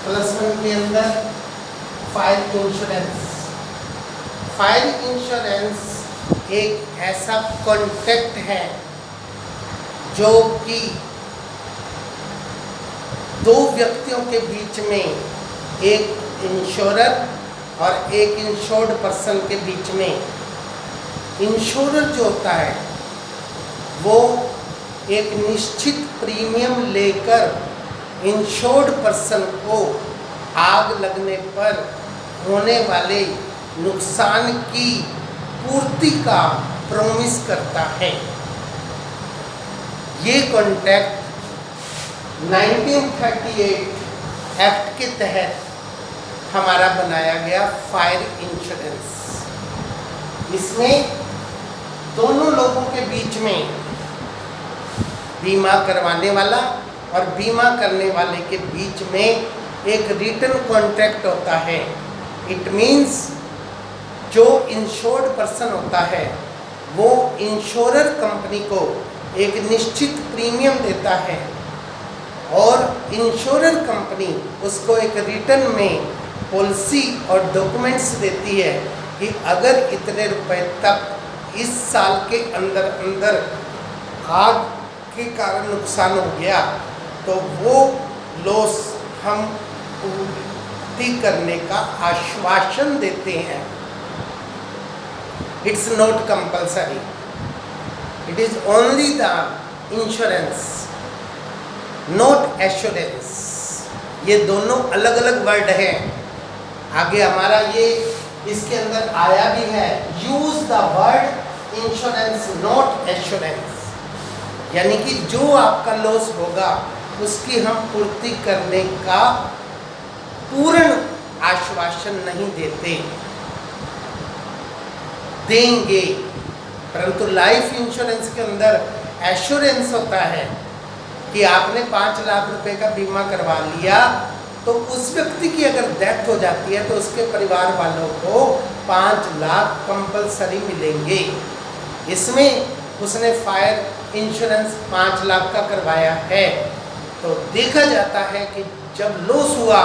+1 के अंदर fire insurance. Fire insurance एक ऐसा कॉन्ट्रैक्ट है जो कि दो व्यक्तियों के बीच में, एक इंश्योरर और एक इंश्योर्ड पर्सन के बीच में, इंश्योरर जो होता है वो एक निश्चित प्रीमियम लेकर इंश्योर्ड पर्सन को आग लगने पर होने वाले नुकसान की पूर्ति का प्रॉमिस करता है। ये कॉन्ट्रैक्ट 1938 एक्ट के तहत हमारा बनाया गया फायर इंश्योरेंस। इसमें दोनों लोगों के बीच में, बीमा करवाने वाला और बीमा करने वाले के बीच में एक रिटन कॉन्ट्रैक्ट होता है। इट मीन्स जो इंश्योर्ड पर्सन होता है वो इंश्योरर कंपनी को एक निश्चित प्रीमियम देता है और इंश्योरर कंपनी उसको एक रिटर्न में पॉलिसी और डॉक्यूमेंट्स देती है कि अगर इतने रुपए तक इस साल के अंदर अंदर आग के कारण नुकसान हो गया तो वो लॉस हम पूर्ति करने का आश्वासन देते हैं। It's not compulsory, it is only the insurance, not assurance. ये दोनों अलग अलग वर्ड हैं। आगे हमारा ये इसके अंदर आया भी है, use the word insurance not assurance, यानी कि जो आपका लॉस होगा उसकी हम पूर्ति करने का पूर्ण आश्वासन नहीं देंगे, परंतु लाइफ इंश्योरेंस के अंदर एश्योरेंस होता है कि आपने 5 लाख रुपए का बीमा करवा लिया तो उस व्यक्ति की अगर डेथ हो जाती है तो उसके परिवार वालों को 5 लाख कंपलसरी मिलेंगे। इसमें उसने फायर इंश्योरेंस 5 लाख का करवाया है तो देखा जाता है कि जब लॉस हुआ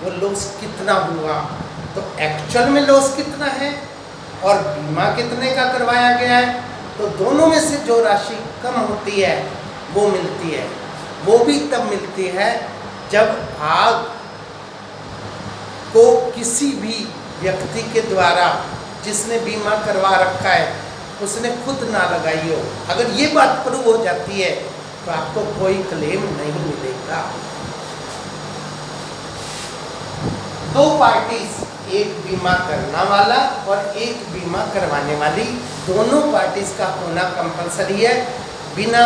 वो लॉस कितना हुआ, तो एक्चुअल में लॉस कितना है और बीमा कितने का करवाया गया है, तो दोनों में से जो राशि कम होती है वो मिलती है। वो भी तब मिलती है जब आग को किसी भी व्यक्ति के द्वारा जिसने बीमा करवा रखा है उसने खुद ना लगाई हो। अगर ये बात प्रूव हो जाती है तो आपको कोई क्लेम नहीं मिलेगा। दो पार्टीज, एक बीमा करना वाला और एक बीमा करवाने वाली, दोनों पार्टीज का होना कंपलसरी है। बिना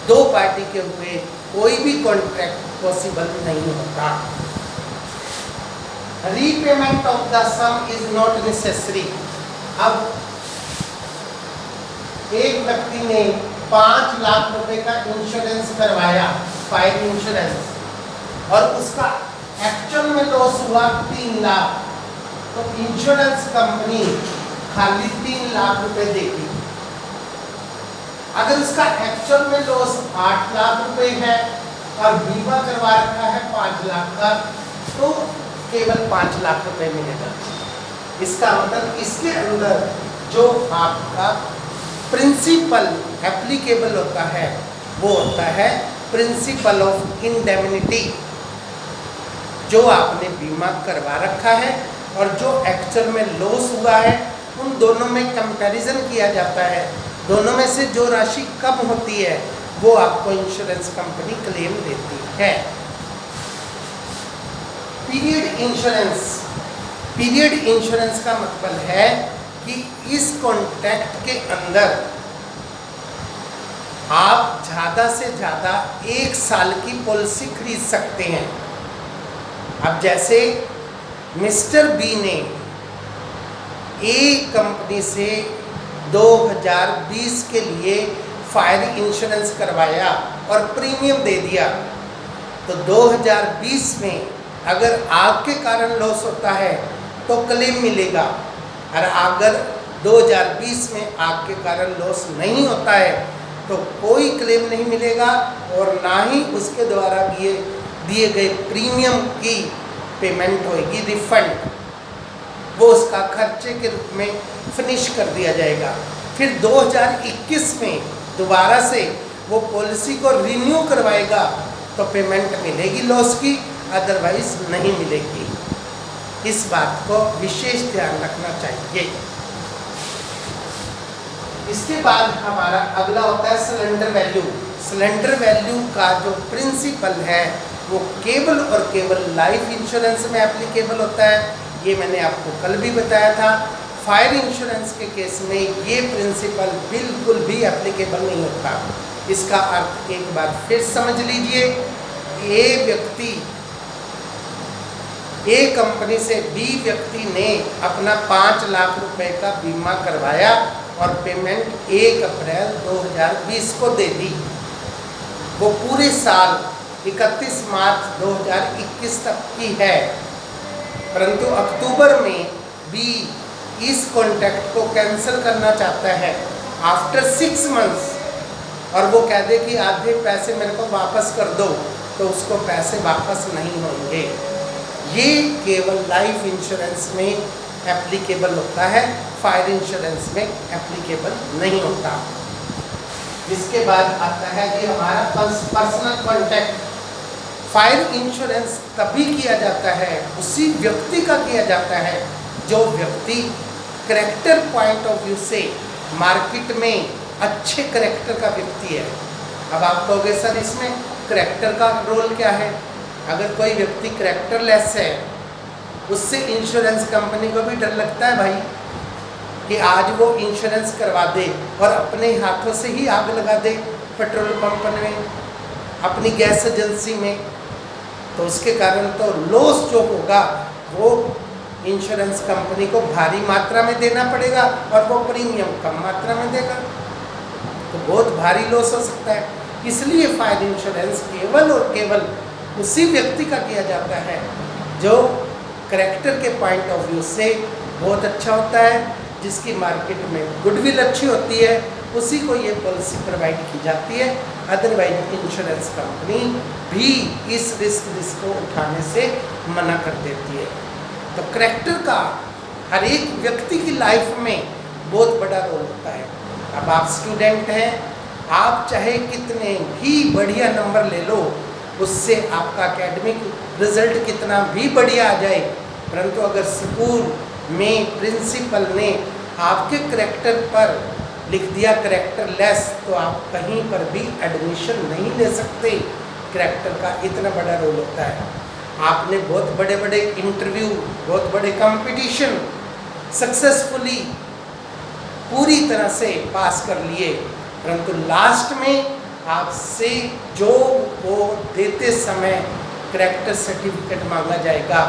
दो पार्टी के हुए कोई भी कॉन्ट्रैक्ट पॉसिबल नहीं होता। Repayment of the some is not necessary. अब एक व्यक्ति ने 5 लाख रुपए का इंश्योरेंस करवाया, फायर इंश्योरेंस, और उसका एक्चुअल में लॉस हुआ 3 लाख, तो इंश्योरेंस कंपनी खाली 3 लाख रुपए देगी। अगर उसका एक्चुअल में लॉस 8 लाख रुपए है और बीमा करवा रखा है 5 लाख का, तो केवल 5 लाख रुपए मिलेगा। इसका मतलब इसके अंदर जो आपका प्रिंसिपल एप्लीकेबल होता है वो होता है प्रिंसिपल ऑफ इंडेमनिटी। जो आपने बीमा करवा रखा है और जो एक्चुअल में लॉस हुआ है उन दोनों में कंपैरिजन किया जाता है। दोनों में से जो राशि कम होती है वो आपको इंश्योरेंस कंपनी क्लेम देती है। Period insurance. पीरियड इंश्योरेंस का मतलब है कि इस कॉन्ट्रैक्ट के अंदर आप ज़्यादा से ज़्यादा 1 साल की पॉलिसी खरीद सकते हैं। अब जैसे मिस्टर बी ने ए कंपनी से 2020 के लिए फायर इंश्योरेंस करवाया और प्रीमियम दे दिया, तो 2020 में अगर आग के कारण लॉस होता है तो क्लेम मिलेगा, और अगर 2020 में आग के कारण लॉस नहीं होता है तो कोई क्लेम नहीं मिलेगा और ना ही उसके द्वारा दिए दिए गए प्रीमियम की पेमेंट होगी, रिफंड, वो उसका खर्चे के रूप में फिनिश कर दिया जाएगा। फिर 2021 में दोबारा से वो पॉलिसी को रिन्यू करवाएगा तो पेमेंट मिलेगी लॉस की, अदरवाइज नहीं मिलेगी। इस बात को विशेष ध्यान रखना चाहिए। इसके बाद हमारा अगला होता है सरेंडर वैल्यू। सरेंडर वैल्यू का जो प्रिंसिपल है वो केवल और केवल लाइफ इंश्योरेंस में एप्लीकेबल होता है। ये मैंने आपको कल भी बताया था। फायर इंश्योरेंस के केस में ये प्रिंसिपल बिल्कुल भी एप्लीकेबल नहीं होता। इसका अर्थ एक बार फिर समझ लीजिए। ए कंपनी से बी व्यक्ति ने अपना 5 लाख रुपए का बीमा करवाया और पेमेंट 1 अप्रैल 2020 को दे दी। वो पूरे साल 31 मार्च 2021 तक की है, परंतु अक्टूबर में बी इस कॉन्ट्रैक्ट को कैंसिल करना चाहता है आफ्टर 6 मंथ्स, और वो कह दे कि आधे पैसे मेरे को वापस कर दो, तो उसको पैसे वापस नहीं होंगे। ये केवल लाइफ इंश्योरेंस में एप्लीकेबल होता है, फायर इंश्योरेंस में एप्लीकेबल नहीं होता। इसके बाद आता है कि हमारा पर्सनल कॉन्टैक्ट। फायर इंश्योरेंस तभी किया जाता है, उसी व्यक्ति का किया जाता है जो व्यक्ति करैक्टर पॉइंट ऑफ व्यू से मार्केट में अच्छे करैक्टर का व्यक्ति है। अब आप कहोगे सर इसमें करैक्टर का रोल क्या है? अगर कोई व्यक्ति करैक्टरलेस है, उससे इंश्योरेंस कंपनी को भी डर लगता है भाई कि आज वो इंश्योरेंस करवा दे और अपने हाथों से ही आग लगा दे पेट्रोल पंप में, अपनी गैस एजेंसी में, तो उसके कारण तो लॉस जो होगा वो इंश्योरेंस कंपनी को भारी मात्रा में देना पड़ेगा और वो प्रीमियम कम मात्रा में देगा, तो बहुत भारी लॉस हो सकता है। इसलिए फायर इंश्योरेंस केवल और केवल उसी व्यक्ति का किया जाता है जो करैक्टर के पॉइंट ऑफ व्यू से बहुत अच्छा होता है, जिसकी मार्केट में गुडविल अच्छी होती है, उसी को ये पॉलिसी प्रोवाइड की जाती है। अदरवाइज इंश्योरेंस कंपनी भी इस रिस्क को उठाने से मना कर देती है। तो करैक्टर का हर एक व्यक्ति की लाइफ में बहुत बड़ा रोल होता है। अब आप स्टूडेंट हैं, आप चाहे कितने भी बढ़िया नंबर ले लो, उससे आपका एकेडमिक रिजल्ट कितना भी बढ़िया आ जाए, परंतु अगर स्कूल में प्रिंसिपल ने आपके करैक्टर पर लिख दिया करैक्टरलेस, तो आप कहीं पर भी एडमिशन नहीं ले सकते। करैक्टर का इतना बड़ा रोल होता है। आपने बहुत बड़े बड़े इंटरव्यू, बहुत बड़े कंपटीशन सक्सेसफुली पूरी तरह से पास कर लिए, परंतु लास्ट में आपसे जॉब को देते समय करैक्टर सर्टिफिकेट मांगा जाएगा।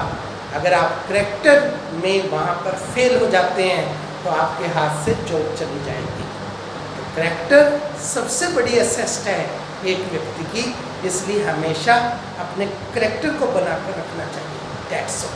अगर आप करैक्टर में वहाँ पर फेल हो जाते हैं तो आपके हाथ से जॉब चली जाएगी। तो करैक्टर सबसे बड़ी एसेट है एक व्यक्ति की, इसलिए हमेशा अपने करैक्टर को बनाकर रखना चाहिए। That's all.